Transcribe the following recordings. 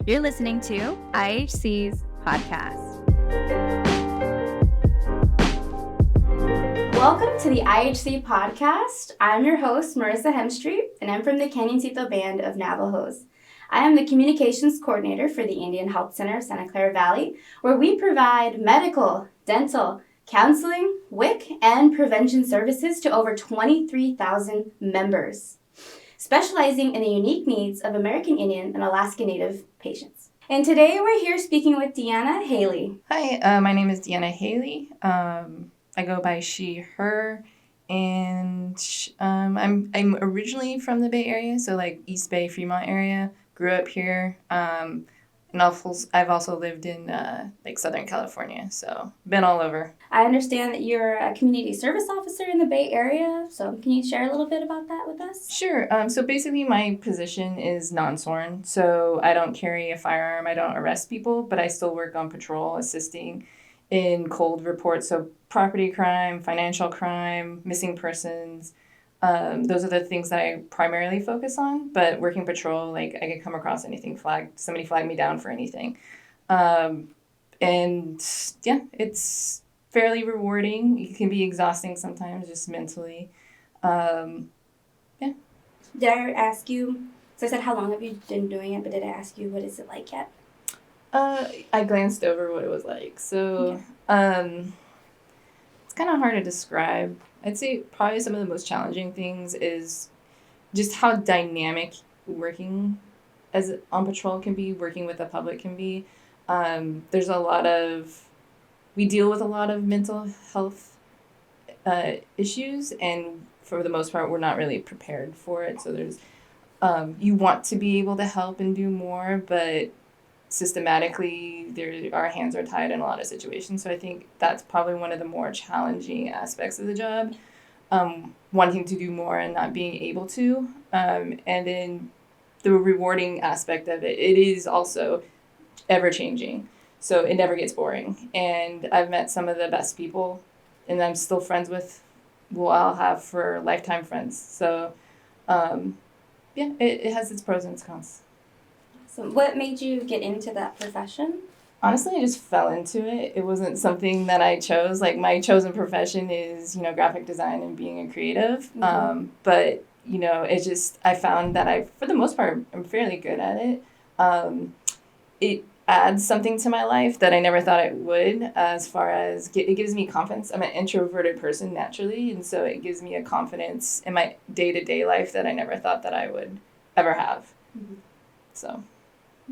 You're listening to IHC's podcast. Welcome to the IHC podcast. I'm your host, Marissa Hemstreet, and I'm from the Canyoncito Band of Navajos. I am the communications coordinator for the Indian Health Center of Santa Clara Valley, where we provide medical, dental, counseling, WIC, and prevention services to over 23,000 members, specializing in the unique needs of American Indian and Alaska Native patients. And today we're here speaking with Deanna Haley. Hi, my name is Deanna Haley. I go by she, her, and I'm originally from the Bay Area, so like East Bay, Fremont area. Grew up here, and I've also lived in like Southern California, so been all over. I understand that you're a community service officer in the Bay Area, so can you share a little bit about that with us? Sure. So basically my position is non-sworn, so I don't carry a firearm, I don't arrest people, but I still work on patrol, assisting in cold reports, so property crime, financial crime, missing persons. Those are the things that I primarily focus on, but working patrol, like I could come across anything, somebody flag me down for anything. And yeah, it's fairly rewarding. It can be exhausting sometimes, just mentally. Yeah. Did I ask you, so I said, how long have you been doing it, but did I ask you, what is it like yet? I glanced over what it was like. So, it's kind of hard to describe. I'd say probably some of the most challenging things is just how dynamic working on patrol can be, working with the public can be. We deal with a lot of mental health issues, and for the most part, we're not really prepared for it. So there's, you want to be able to help and do more, but systematically our hands are tied in a lot of situations. So I think that's probably one of the more challenging aspects of the job, wanting to do more and not being able to. And then the rewarding aspect of it is also ever changing. So it never gets boring. And I've met some of the best people, and I'm still friends with who I'll have for lifetime friends. So yeah, it has its pros and its cons. So what made you get into that profession? Honestly, I just fell into it. It wasn't something that I chose. Like, my chosen profession is, graphic design and being a creative. Mm-hmm. But, I found that for the most part, I'm fairly good at it. It adds something to my life that I never thought it would, as far as it gives me confidence. I'm an introverted person naturally, and so it gives me a confidence in my day-to-day life that I never thought that I would ever have. Mm-hmm. So...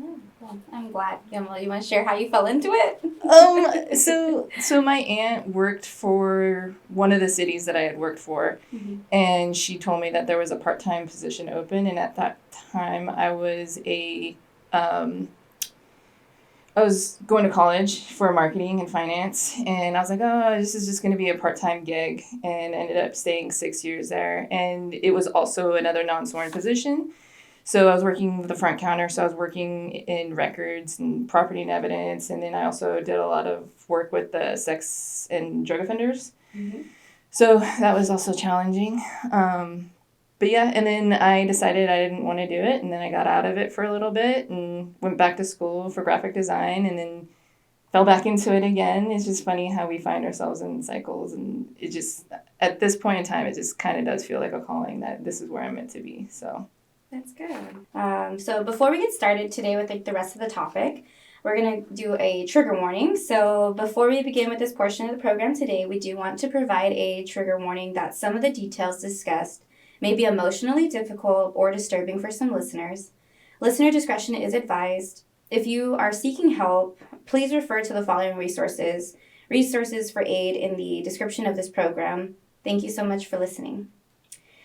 Oh, well, I'm glad. You want to share how you fell into it? So my aunt worked for one of the cities that I had worked for, mm-hmm. and she told me that there was a part-time position open, and at that time I was going to college for marketing and finance, and I was like, oh, this is just going to be a part-time gig, and ended up staying 6 years there, and it was also another non-sworn position. So I was working the front counter, so I was working in records and property and evidence, and then I also did a lot of work with the sex and drug offenders. Mm-hmm. So that was also challenging. But yeah, and then I decided I didn't want to do it, and then I got out of it for a little bit and went back to school for graphic design, and then fell back into it again. It's just funny how we find ourselves in cycles, and it just, at this point in time, it just kind of does feel like a calling that this is where I'm meant to be, so... That's good. So before we get started today with the rest of the topic, we're going to do a trigger warning. So before we begin with this portion of the program today, we do want to provide a trigger warning that some of the details discussed may be emotionally difficult or disturbing for some listeners. Listener discretion is advised. If you are seeking help, please refer to the following resources for aid in the description of this program. Thank you so much for listening.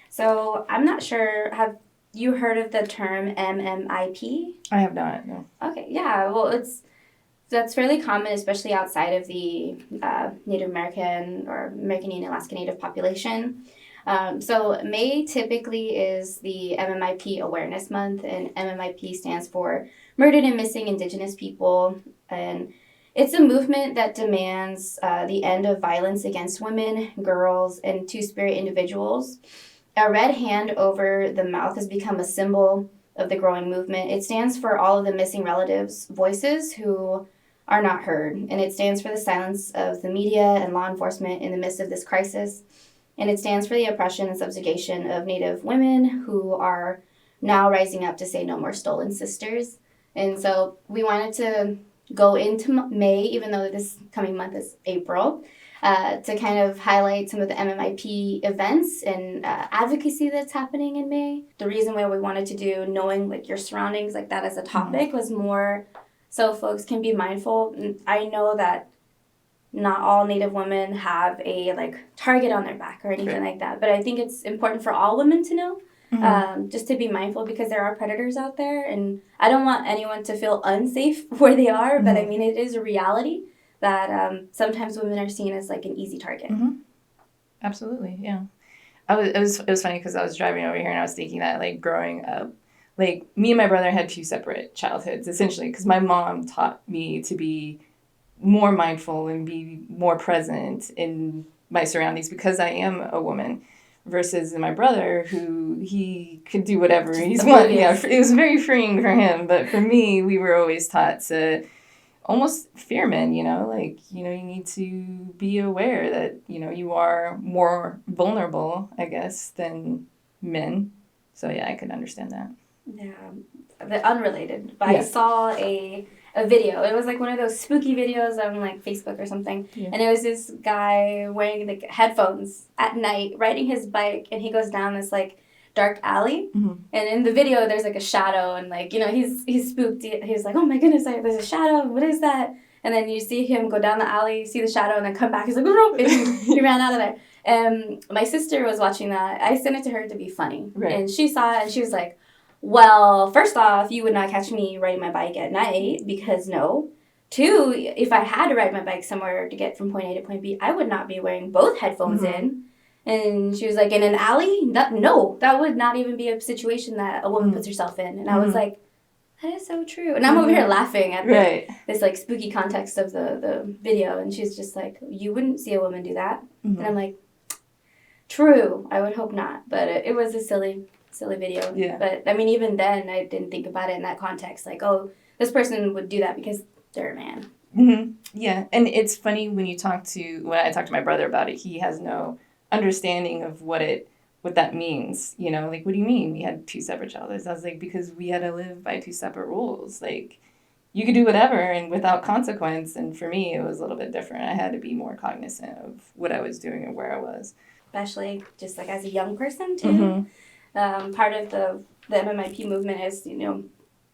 So I'm not sure, have you heard of the term MMIP? I have not, no. Okay, yeah. Well, that's fairly common, especially outside of the Native American or American Indian Alaska Native population. So May typically is the MMIP Awareness Month, and MMIP stands for Murdered and Missing Indigenous People. And it's a movement that demands the end of violence against women, girls, and two-spirit individuals. A red hand over the mouth has become a symbol of the growing movement. It stands for all of the missing relatives' voices who are not heard, and it stands for the silence of the media and law enforcement in the midst of this crisis. And it stands for the oppression and subjugation of Native women who are now rising up to say no more stolen sisters. And so we wanted to go into May, even though this coming month is April, to kind of highlight some of the MMIP events and advocacy that's happening in May. The reason why we wanted to do knowing like your surroundings like that as a topic was more so folks can be mindful. I know that not all Native women have a like target on their back or anything like that, but I think it's important for all women to know. Just to be mindful because there are predators out there, and I don't want anyone to feel unsafe where they are, but I mean, it is a reality that sometimes women are seen as like an easy target. Absolutely, yeah. It was funny because I was driving over here and I was thinking that like growing up, like me and my brother had two separate childhoods essentially because my mom taught me to be more mindful and be more present in my surroundings because I am a woman. Versus my brother, who he could do whatever he's want. Yeah, it was very freeing for him. But for me, we were always taught to almost fear men, you know, like, you know, you need to be aware that, you know, you are more vulnerable, I guess, than men. So, yeah, I could understand that. Yeah, unrelated. But I saw a video. It was like one of those spooky videos on like Facebook or something. Yeah. And it was this guy wearing like headphones at night, riding his bike, and he goes down this like dark alley. And in the video there's like a shadow, and like, you know, he's spooked. He's like, oh my goodness, there's a shadow. What is that? And then you see him go down the alley, see the shadow, and then come back. He's like, oh, and he ran out of there. And my sister was watching that. I sent it to her to be funny. Right. And she saw it and she was like, well, first off, you would not catch me riding my bike at night because no. Two, if I had to ride my bike somewhere to get from point A to point B, I would not be wearing both headphones in. And she was like, in an alley? No, that would not even be a situation that a woman puts herself in. And I was like, that is so true. And I'm over here laughing at this like spooky context of the video. And she's just like, you wouldn't see a woman do that. And I'm like, true. I would hope not. But it was a silly video. Yeah. But I mean, even then, I didn't think about it in that context. Like, oh, this person would do that because they're a man. Yeah. And it's funny when I talk to my brother about it, he has no understanding of what that means. You know, like, what do you mean we had two separate childhoods? I was like, because we had to live by two separate rules. Like, you could do whatever and without consequence. And for me, it was a little bit different. I had to be more cognizant of what I was doing and where I was. Especially just like as a young person too. Part of the MMIP movement is, you know,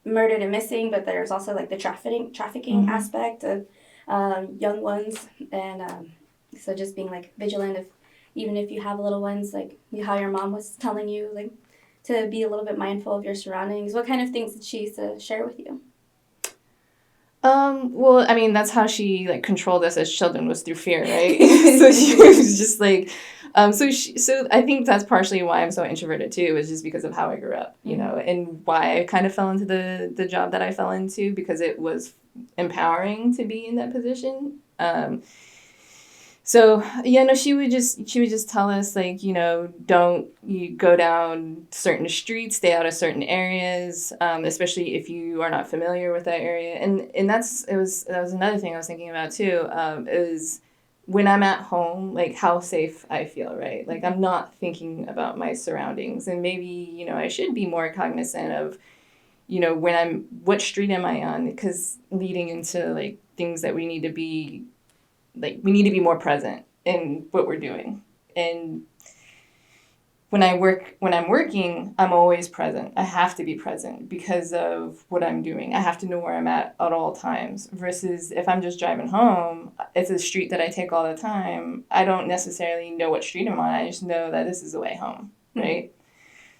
murdered and missing, but there's also like the trafficking aspect of young ones. And so just being like vigilant even if you have little ones, like how your mom was telling you, like to be a little bit mindful of your surroundings. What kind of things did she used to share with you? Well, I mean, that's how she like controlled us as children, was through fear, right? So she was just like, so I think that's partially why I'm so introverted too, is just because of how I grew up, you know, and why I kind of fell into the job that I fell into, because it was empowering to be in that position. So, yeah, no, she would just tell us, like, you know, don't you go down certain streets, stay out of certain areas, especially if you are not familiar with that area. And that was another thing I was thinking about too, is when I'm at home, like how safe I feel, right? Like I'm not thinking about my surroundings, and maybe, you know, I should be more cognizant of, you know, what street am I on? Because leading into like things that we need to be more present in what we're doing. And when I'm working, I'm always present. I have to be present because of what I'm doing. I have to know where I'm at all times. Versus if I'm just driving home, it's a street that I take all the time. I don't necessarily know what street I'm on. I just know that this is the way home, right?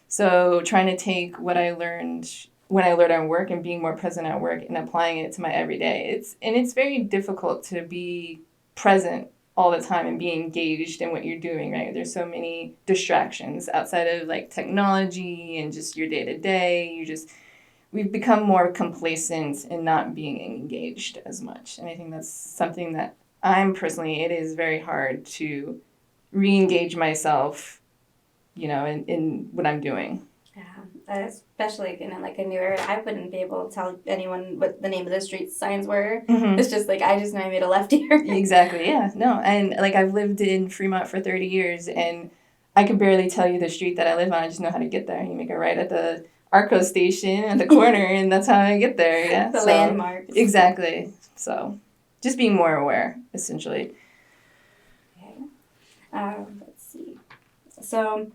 So trying to take what I learned when I learned at work and being more present at work and applying it to my everyday. It's very difficult to be present all the time and be engaged in what you're doing, right? There's so many distractions outside of like technology and just your day-to-day. We've become more complacent in not being engaged as much. And I think that's something that it is very hard to re-engage myself, you know, in what I'm doing. Yeah. especially like, in like a new area. I wouldn't be able to tell anyone what the name of the street signs were. Mm-hmm. It's just like, I just know I made a left here. Exactly, yeah. No, and like I've lived in Fremont for 30 years and I can barely tell you the street that I live on. I just know how to get there. You make a right at the Arco station at the corner and that's how I get there, yeah. The landmarks. Exactly. So just being more aware, essentially. Okay. Let's see. So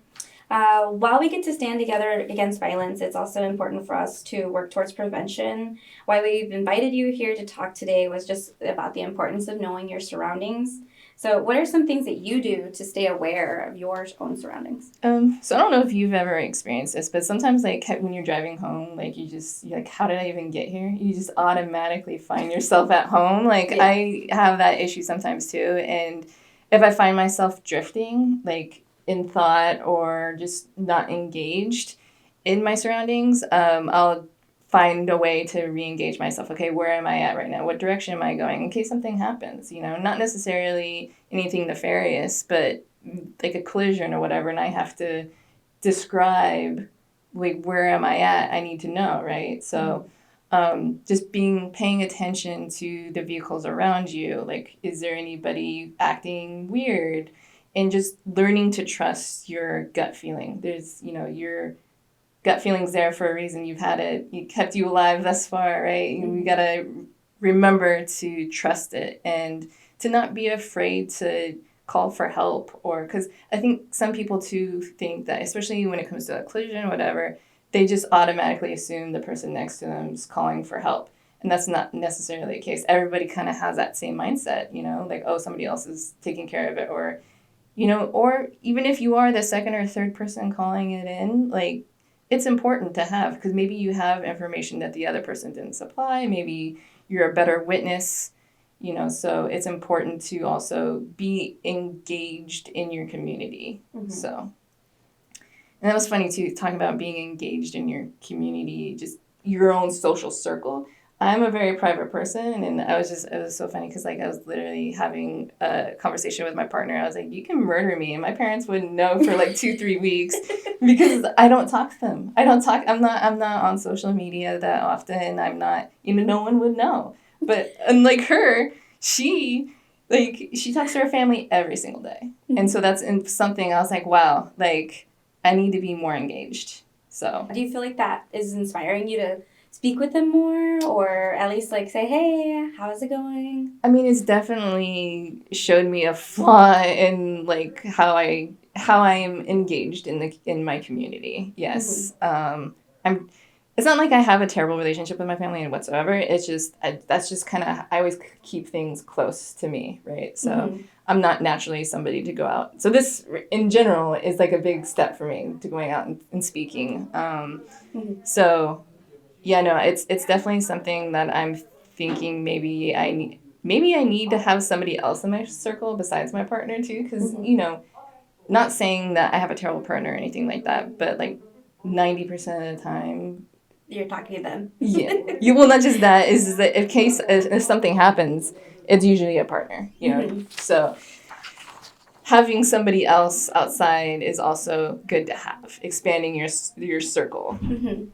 while we get to stand together against violence, it's also important for us to work towards prevention. Why we've invited you here to talk today was just about the importance of knowing your surroundings. So what are some things that you do to stay aware of your own surroundings? So I don't know if you've ever experienced this, but sometimes like when you're driving home, like you're like, how did I even get here? You just automatically find yourself at home. Like Yeah. I have that issue sometimes too. And if I find myself drifting, like in thought or just not engaged in my surroundings, I'll find a way to re-engage myself. Okay, where am I at right now? What direction am I going in case something happens? You know, not necessarily anything nefarious, but like a collision or whatever, and I have to describe like where am I at? I need to know, right? So just paying attention to the vehicles around you, like is there anybody acting weird? And just learning to trust your gut feeling. There's, you know, your gut feeling's there for a reason. You've had it. It kept you alive thus far, right? You got to remember to trust it and to not be afraid to call for help. Or because I think some people too think that, especially when it comes to a collision or whatever, they just automatically assume the person next to them is calling for help. And that's not necessarily the case. Everybody kind of has that same mindset, you know, like, oh, somebody else is taking care of it. Or, you know, or even if you are the second or third person calling it in, like, it's important to have, because maybe you have information that the other person didn't supply. Maybe you're a better witness, you know, so it's important to also be engaged in your community. Mm-hmm. So, and that was funny too, talking about being engaged in your community, just your own social circle. I'm a very private person, and it was so funny because like I was literally having a conversation with my partner. I was like, you can murder me, and my parents wouldn't know for like 2-3 weeks because I don't talk to them. I'm not on social media that often. I'm not, you know, no one would know. But unlike her, she talks to her family every single day. Mm-hmm. And so that's something I was like, wow, like I need to be more engaged. So do you feel like that is inspiring you to speak with them more, or at least like say, hey, how's it going? I mean, it's definitely showed me a flaw in like how I am engaged in my community. Yes. Mm-hmm. It's not like I have a terrible relationship with my family whatsoever. It's just that's just kind of, I always keep things close to me, right? So mm-hmm. I'm not naturally somebody to go out. So this in general is like a big step for me to going out and speaking. Mm-hmm. So yeah, no, it's definitely something that I'm thinking maybe I need to have somebody else in my circle besides my partner too, because mm-hmm. you know, not saying that I have a terrible partner or anything like that, but like 90% of the time you're talking to them. Yeah, you will not just that is that if something happens, it's usually a partner, you know. Mm-hmm. So having somebody else outside is also good to have, expanding your circle. Mm-hmm.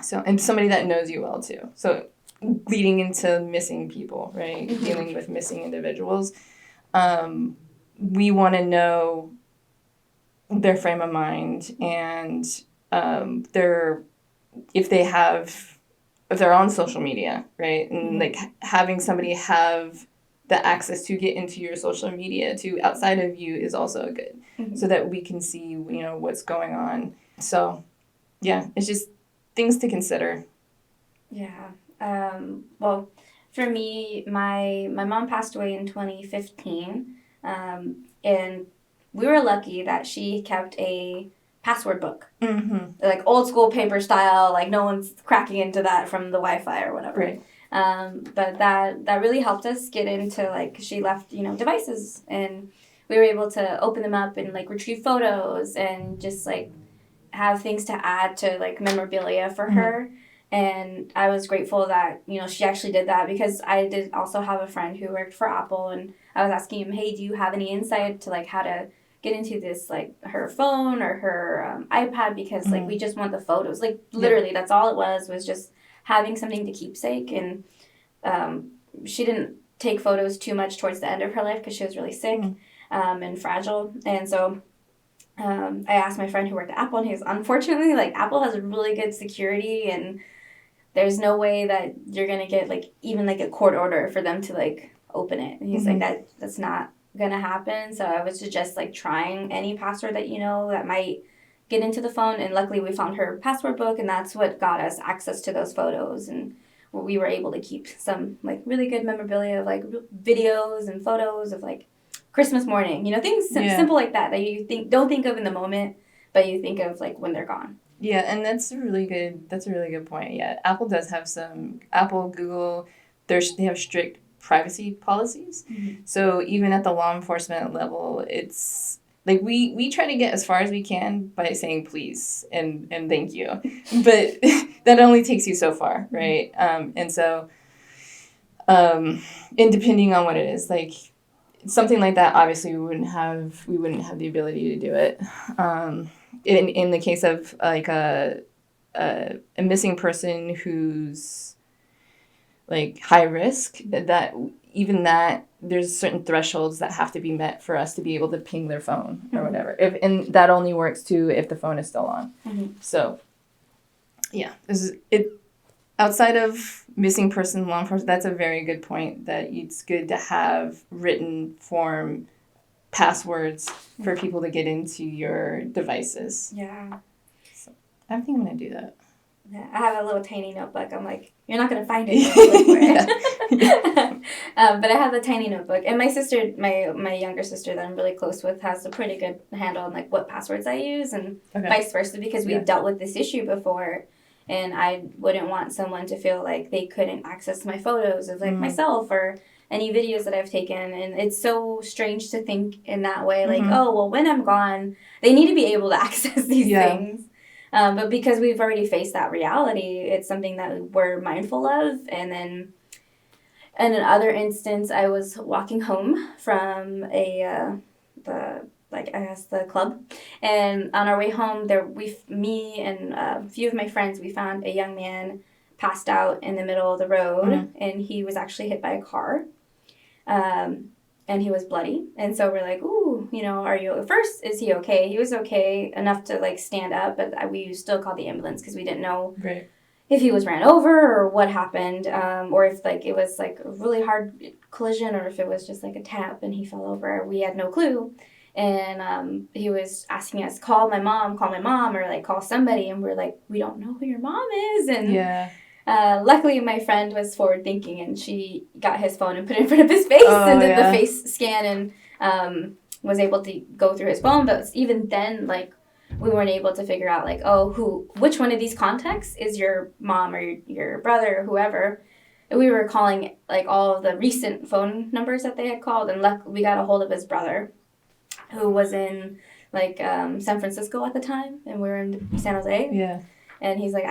So, and somebody that knows you well too. So leading into missing people, right? Mm-hmm. Dealing with missing individuals. We want to know their frame of mind and if they're on social media, right? And mm-hmm. like having somebody have the access to get into your social media to outside of you is also good. Mm-hmm. So that we can see, you know, what's going on. So yeah, it's just things to consider. Yeah. Well, for me, my mom passed away in 2015. And we were lucky that she kept a password book. Mm-hmm. Like old school paper style, like no one's cracking into that from the Wi-Fi or whatever. Right. But that really helped us get into, like, she left, you know, devices, and we were able to open them up and like retrieve photos and just like have things to add to like memorabilia for mm-hmm. her. And I was grateful that, you know, she actually did that, because I did also have a friend who worked for Apple, and I was asking him, hey, do you have any insight to like how to get into this, like, her phone or her iPad because, like, we just want the photos. Like, literally, that's all it was just having something to keepsake. And she didn't take photos too much towards the end of her life because she was really sick and fragile. And so I asked my friend who worked at Apple, and he was, unfortunately, like, Apple has really good security, and there's no way that you're going to get, like, even, like, a court order for them to, like, open it. And he's like, that's not gonna happen. So I would suggest, like, trying any password that you know that might get into the phone. And luckily we found her password book, and that's what got us access to those photos, and we were able to keep some, like, really good memorabilia of, like, videos and photos of, like, Christmas morning, you know, things simple like that you don't think of in the moment, but you think of, like, when they're gone. Yeah, and that's a really good point. Yeah, Apple does have Google, they have strict privacy policies. So even at the law enforcement level, it's like we try to get as far as we can by saying please and thank you, but that only takes you so far, right? And so and depending on what it is, like something like that, obviously we wouldn't have the ability to do it. In the case of, like, a missing person who's, like, high risk, that there's certain thresholds that have to be met for us to be able to ping their phone or whatever. And that only works too if the phone is still on. So, yeah, outside of missing person law enforcement, that's a very good point, that it's good to have written form passwords for people to get into your devices. Yeah. So, I think I'm going to do that. Yeah, I have a little tiny notebook. I'm like, you're not going to find it. Look for it. But I have a tiny notebook. And my sister, my younger sister that I'm really close with, has a pretty good handle on, like, what passwords I use, and vice versa, because we've dealt with this issue before. And I wouldn't want someone to feel like they couldn't access my photos of, like, myself or any videos that I've taken. And it's so strange to think in that way, like, oh, well, when I'm gone, they need to be able to access these things. But because we've already faced that reality, it's something that we're mindful of. And then in another instance, I was walking home from the club, and on our way home, me and a few of my friends, we found a young man passed out in the middle of the road, and he was actually hit by a car. And he was bloody. And so we're like, ooh, you know, first, is he okay? He was okay enough to, like, stand up, but we still called the ambulance because we didn't know if he was ran over or what happened, or if, like, it was, like, a really hard collision, or if it was just, like, a tap and he fell over. We had no clue. And he was asking us, call my mom, or, like, call somebody. And we're like, we don't know who your mom is. And luckily, my friend was forward thinking, and she got his phone and put it in front of his face and did the face scan, and was able to go through his phone. But even then, like, we weren't able to figure out, like, which one of these contacts is your mom or your brother or whoever. And we were calling, like, all of the recent phone numbers that they had called, and we got a hold of his brother, who was in, like, San Francisco at the time, and we were in San Jose. Yeah. And he's like,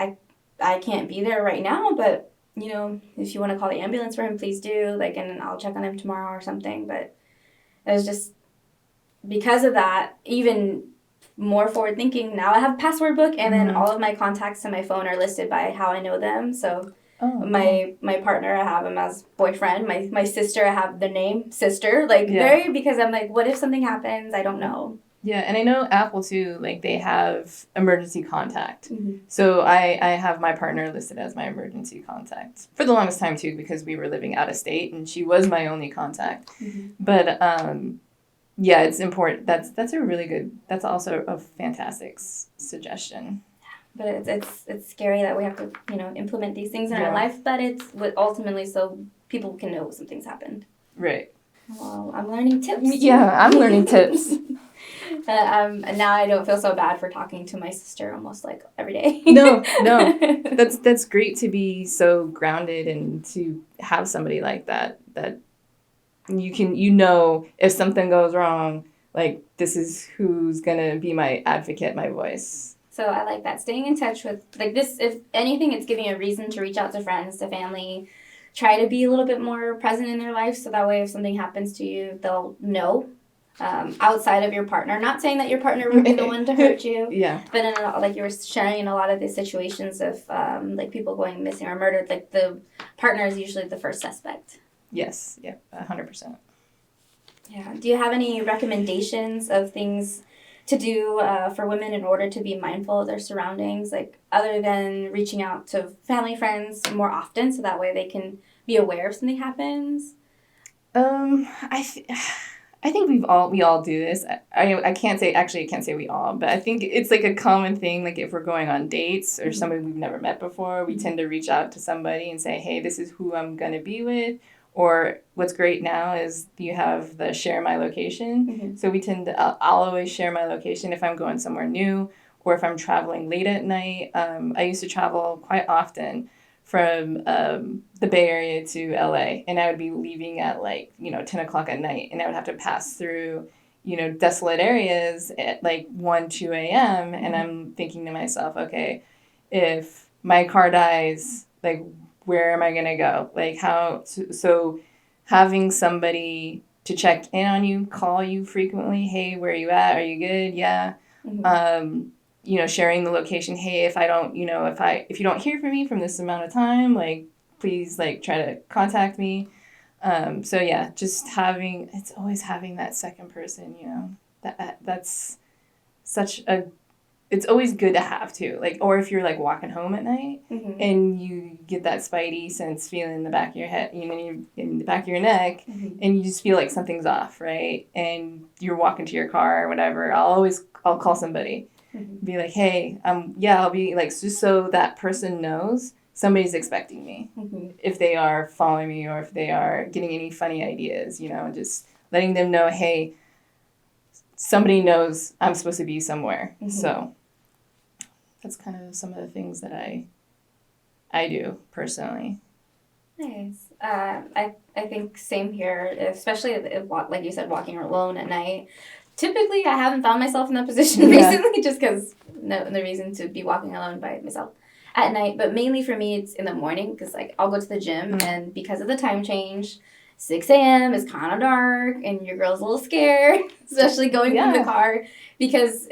I can't be there right now, but, you know, if you want to call the ambulance for him, please do, like, and I'll check on him tomorrow or something. But it was just, because of that, even more forward thinking, now I have a password book, and then all of my contacts on my phone are listed by how I know them. So my partner, I have him as boyfriend. My sister, I have the name sister, like, because I'm like, what if something happens? I don't know. Yeah, and I know Apple, too, like, they have emergency contact. So I have my partner listed as my emergency contact for the longest time, too, because we were living out of state, and she was my only contact. But, yeah, it's important. That's a really good, that's also a fantastic suggestion. But it's scary that we have to, you know, implement these things in our life, but it's ultimately so people can know something's happened. Right. Well, I'm learning tips. Yeah, I'm learning tips. Now I don't feel so bad for talking to my sister almost, like, every day. No. That's great to be so grounded and to have somebody like that you can, you know, if something goes wrong, like, this is who's gonna be my advocate, my voice. So I like that. Staying in touch with, like, this, if anything, it's giving a reason to reach out to friends, to family, try to be a little bit more present in their life, so that way if something happens to you, they'll know outside of your partner. Not saying that your partner would be the one to hurt you. Yeah. But like you were sharing in a lot of these situations of like people going missing or murdered, like the partner is usually the first suspect. Yes. Yeah. 100%. Yeah. Do you have any recommendations of things to do for women in order to be mindful of their surroundings, like other than reaching out to family, friends more often, so that way they can be aware if something happens? I think we all do this. I can't say we all, but I think it's like a common thing. Like if we're going on dates or somebody we've never met before, we tend to reach out to somebody and say, hey, this is who I'm going to be with. Or what's great now is you have the share my location. Mm-hmm. So we tend to, I'll always share my location if I'm going somewhere new or if I'm traveling late at night. I used to travel quite often from the Bay Area to LA, and I would be leaving at 10 o'clock at night, and I would have to pass through, desolate areas at 1, 2 a.m. And I'm thinking to myself, okay, if my car dies, where am I going to go? So having somebody to check in on you, call you frequently, hey, where are you at? Are you good? Yeah. Mm-hmm. Sharing the location. Hey, if you don't hear from me from this amount of time, please try to contact me. So yeah, it's always having that second person, that's it's always good to have too. Or if you're walking home at night and you get that spidey sense feeling in the back of your head, you're in the back of your neck and you just feel like something's off, right? And you're walking to your car or whatever. I'll call somebody. Be like, hey, I'll be just so that person knows somebody's expecting me. If they are following me or if they are getting any funny ideas, just letting them know, hey, somebody knows I'm supposed to be somewhere. So that's kind of some of the things that I do personally. Nice. I think same here, especially like you said, walking alone at night. Typically, I haven't found myself in that position recently just because no reason to be walking alone by myself at night. But mainly for me, it's in the morning because I'll go to the gym and because of the time change, 6 a.m. is kind of dark and your girl's a little scared, especially going from the car because,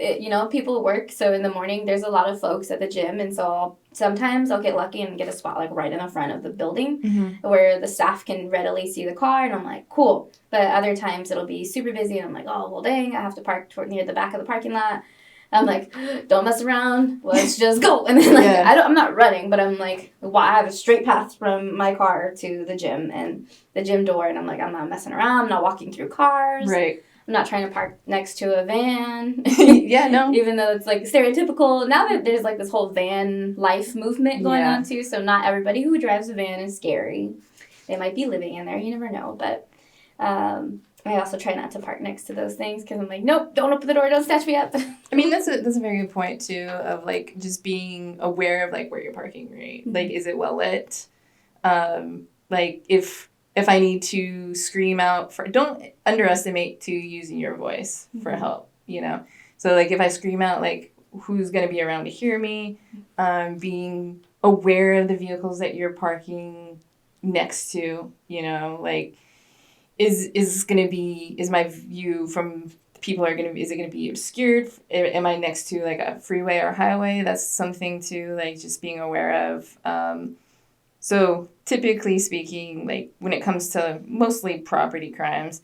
people work. So in the morning, there's a lot of folks at the gym. And so sometimes I'll get lucky and get a spot right in the front of the building where the staff can readily see the car. And I'm like, cool. But other times it'll be super busy. And I'm like, oh, well, dang, I have to park near the back of the parking lot. I'm like, don't mess around. Let's just go. And then I'm not running, but I'm like, I have a straight path from my car to the gym and the gym door. And I'm like, I'm not messing around. I'm not walking through cars. Right. I'm not trying to park next to a van. Yeah, no. Even though it's stereotypical. Now that there's this whole van life movement going on too. So not everybody who drives a van is scary. They might be living in there. You never know. But I also try not to park next to those things because I'm like, nope, don't open the door, don't snatch me up. I mean, that's a very good point too of just being aware of where you're parking, right? Is it well lit? If I need to scream out don't underestimate to using your voice for help, So if I scream out, who's going to be around to hear me? Being aware of the vehicles that you're parking next to, is my view from people is it going to be obscured? Am I next to a freeway or highway? That's something to just being aware of. So typically speaking, when it comes to mostly property crimes,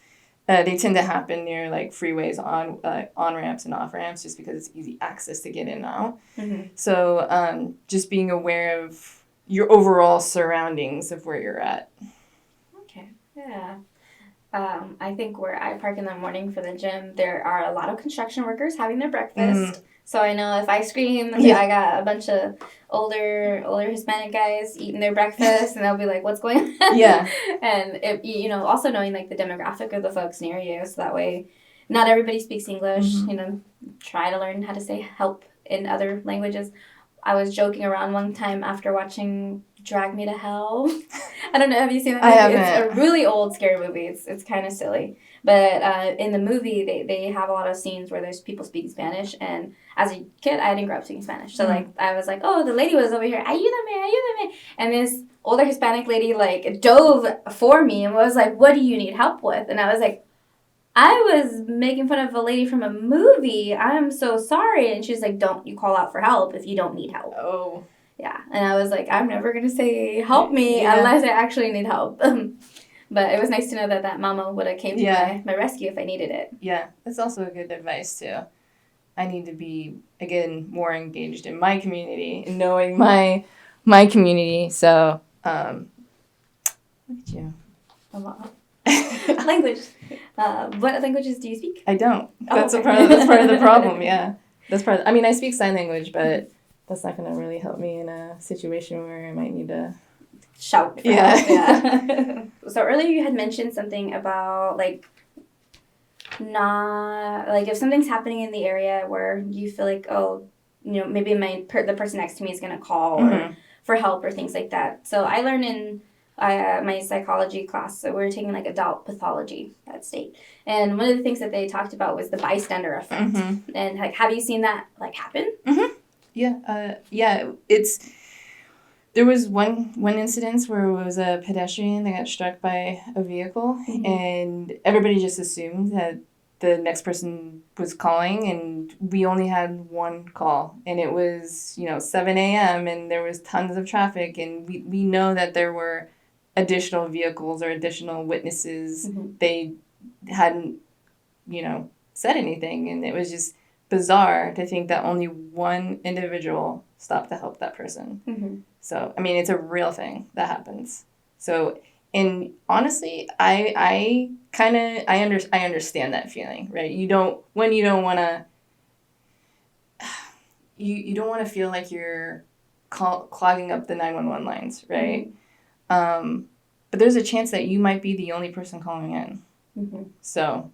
they tend to happen near freeways on ramps and off ramps just because it's easy access to get in and out. So just being aware of your overall surroundings of where you're at. Okay. Yeah. I think where I park in the morning for the gym, there are a lot of construction workers having their breakfast. So I know if I scream, I got a bunch of older Hispanic guys eating their breakfast, and they'll be like, "What's going on?" Yeah. And also knowing the demographic of the folks near you, so that way, not everybody speaks English. Try to learn how to say help in other languages. I was joking around one time after watching Drag Me to Hell. I don't know, have you seen that movie? I haven't. It's a really old scary movie. It's kind of silly. But in the movie, they have a lot of scenes where there's people speaking Spanish. And as a kid, I didn't grow up speaking Spanish. So, I was like, oh, the lady was over here. Ayúdame. And this older Hispanic lady, dove for me and was like, what do you need help with? And I was like, I was making fun of a lady from a movie. I'm so sorry. And she's like, don't you call out for help if you don't need help. Oh. Yeah. And I was like, I'm never going to say help me Yeah. unless I actually need help. But it was nice to know that mama would have came to my rescue if I needed it. Yeah. That's also a good advice, too. I need to be, again, more engaged in my community and knowing my community. So, look at you. Language. What languages do you speak? I don't. That's okay. that's part of the problem. Yeah, that's part. I mean, I speak sign language, but that's not going to really help me in a situation where I might need to shout. For help. Yeah. So earlier you had mentioned something about like not like if something's happening in the area where you feel like maybe the person next to me is going to call or for help or things like that. So I learned in my psychology class, so we were taking like adult pathology at State, and one of the things that they talked about was the bystander effect. And like, have you seen that like happen? Yeah, there was one incident where it was a pedestrian that got struck by a vehicle, and everybody just assumed that the next person was calling, and we only had one call, and it was 7 a.m. and there was tons of traffic, and we know that there were additional vehicles or additional witnesses. They hadn't said anything, and it was just bizarre to think that only one individual stopped to help that person. So I mean, it's a real thing that happens. So, and honestly, I understand that feeling, right? You don't want to feel like you're clogging up the 911 lines, right? But there's a chance that you might be the only person calling in. So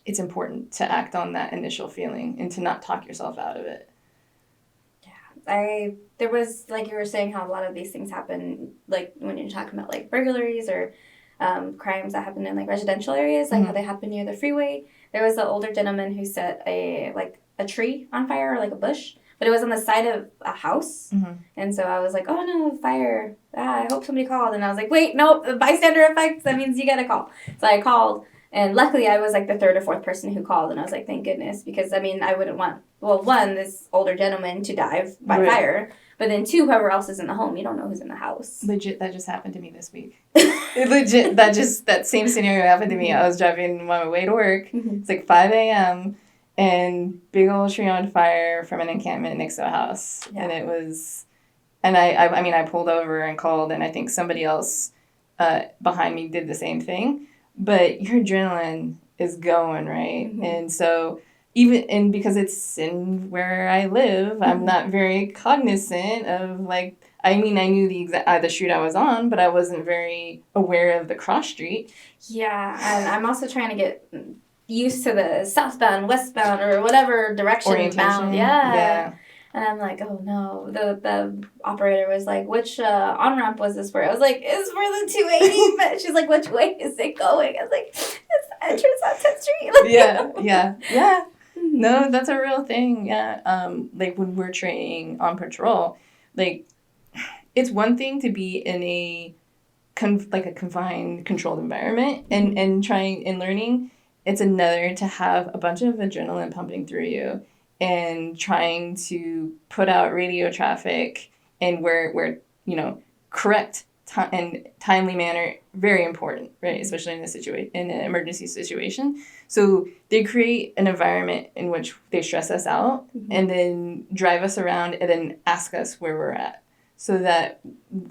it's important to act on that initial feeling and to not talk yourself out of it. Yeah. There was, like you were saying, how a lot of these things happen, like when you're talking about like burglaries or crimes that happen in like residential areas, like how they happen near the freeway. There was an older gentleman who set a tree on fire or like a bush, but it was on the side of a house. And so I was like, oh no, fire. I hope somebody called. And I was like, wait, nope, the bystander effect, that means you got to call. So I called, and luckily I was like the third or fourth person who called, and I was like, thank goodness, because I mean, I wouldn't want, one, this older gentleman to die by fire, but then two, whoever else is in the home, you don't know who's in the house. Legit, that just happened to me this week. Legit, that same scenario happened to me. I was driving on my way to work. It's like 5 a.m. and big old tree on fire from an encampment next to a house. And it was, and I pulled over and called, and I think somebody else behind me did the same thing. But your adrenaline is going, right? And so because it's in where I live, I'm not very cognizant of like, I mean, I knew the street I was on, but I wasn't very aware of the cross street. Yeah, and I'm also trying to get used to the southbound, westbound, or whatever direction bound. Yeah. And I'm like, oh no. The operator was like, which on-ramp was this for? I was like, it's for the 280. But she's like, which way is it going? I was like, it's the entrance on 10th Street. Yeah. No, that's a real thing. Yeah. Like when we're training on patrol, like it's one thing to be in a confined, controlled environment and trying and learning. It's another to have a bunch of adrenaline pumping through you and trying to put out radio traffic and where correct and timely manner, very important, right? Especially in an emergency situation. So they create an environment in which they stress us out and then drive us around and then ask us where we're at, so that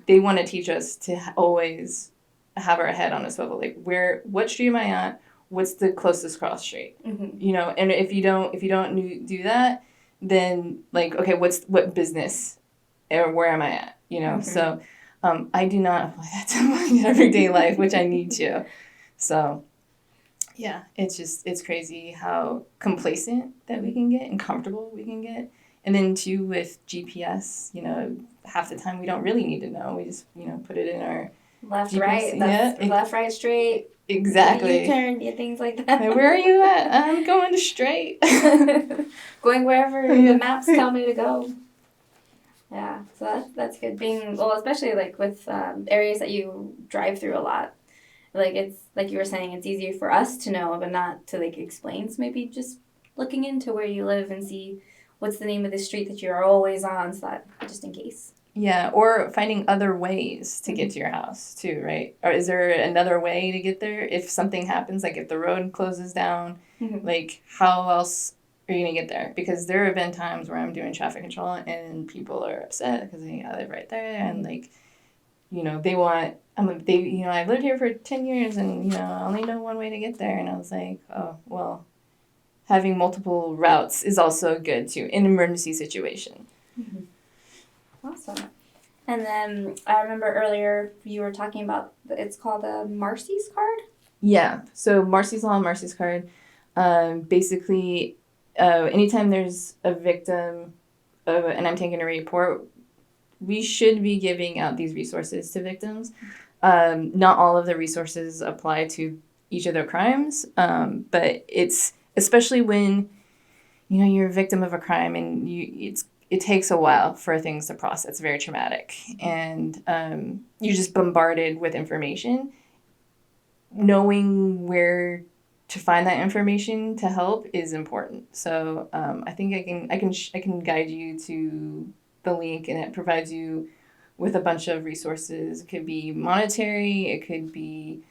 they want to teach us to always have our head on a swivel. Like, what street am I at? What's the closest cross street? And if you don't do that, then like, okay, what business or where am I at? So I do not apply that to my everyday life, which I need to. So yeah, it's crazy how complacent that we can get and comfortable we can get. And then too with GPS, half the time we don't really need to know. We just, put it in our left, GPS. right, left, right, straight. Exactly. U-turn, things like that. Where are you at? I'm going to straight. Going wherever the maps tell me to go. Yeah, so that's good. Especially like with areas that you drive through a lot. like it's like you were saying, it's easier for us to know but not to like explain. So maybe just looking into where you live and see what's the name of the street that you're always on, so that just in case. Yeah, or finding other ways to get to your house too, right? Or is there another way to get there if something happens, like if the road closes down? Like, how else are you gonna get there? Because there have been times where I'm doing traffic control and people are upset because I live right there, and like, you know, I've lived here for 10 years and, you know, I only know one way to get there. And I was like, oh, well, having multiple routes is also good too in an emergency situation. Awesome. And then I remember earlier you were talking about, it's called a Marcy's card? Yeah. So Marcy's Law and Marcy's card, basically, anytime there's a victim and I'm taking a report, we should be giving out these resources to victims. Not all of the resources apply to each of their crimes, but it's especially when, you know, you're a victim of a crime and it takes a while for things to process. It's very traumatic, and you're just bombarded with information. Knowing where to find that information to help is important. So I think I can guide you to the link, and it provides you with a bunch of resources. It could be monetary, it could be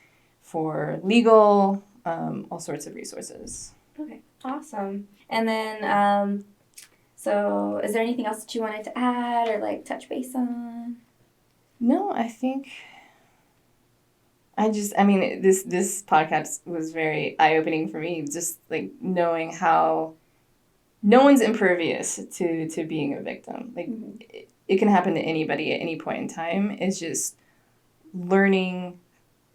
for legal, all sorts of resources. Okay, awesome. And then, so is there anything else that you wanted to add or like touch base on? No, I think this podcast was very eye-opening for me, just like knowing how no one's impervious to being a victim. Like, it can happen to anybody at any point in time. It's just learning,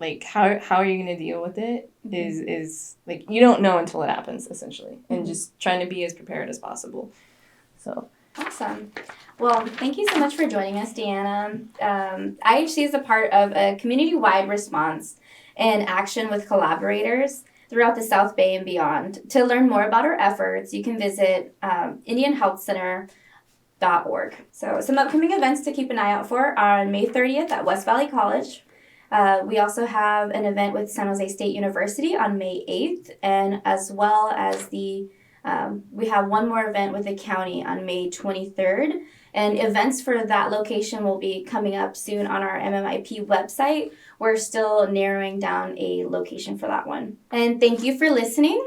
like, how are you going to deal with it is like, you don't know until it happens, essentially. And just trying to be as prepared as possible. So awesome. Well, thank you so much for joining us, Deanna. IHC is a part of a community-wide response and action with collaborators throughout the South Bay and beyond. To learn more about our efforts, you can visit IndianHealthCenter.org. So some upcoming events to keep an eye out for are on May 30th at West Valley College. We also have an event with San Jose State University on May 8th, and as well as we have one more event with the county on May 23rd. And events for that location will be coming up soon on our MMIP website. We're still narrowing down a location for that one. And thank you for listening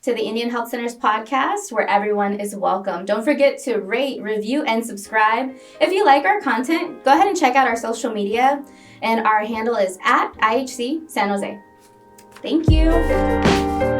to the Indian Health Center's podcast, where everyone is welcome. Don't forget to rate, review, and subscribe. If you like our content, go ahead and check out our social media. And our handle is @IHC San Jose. Thank you.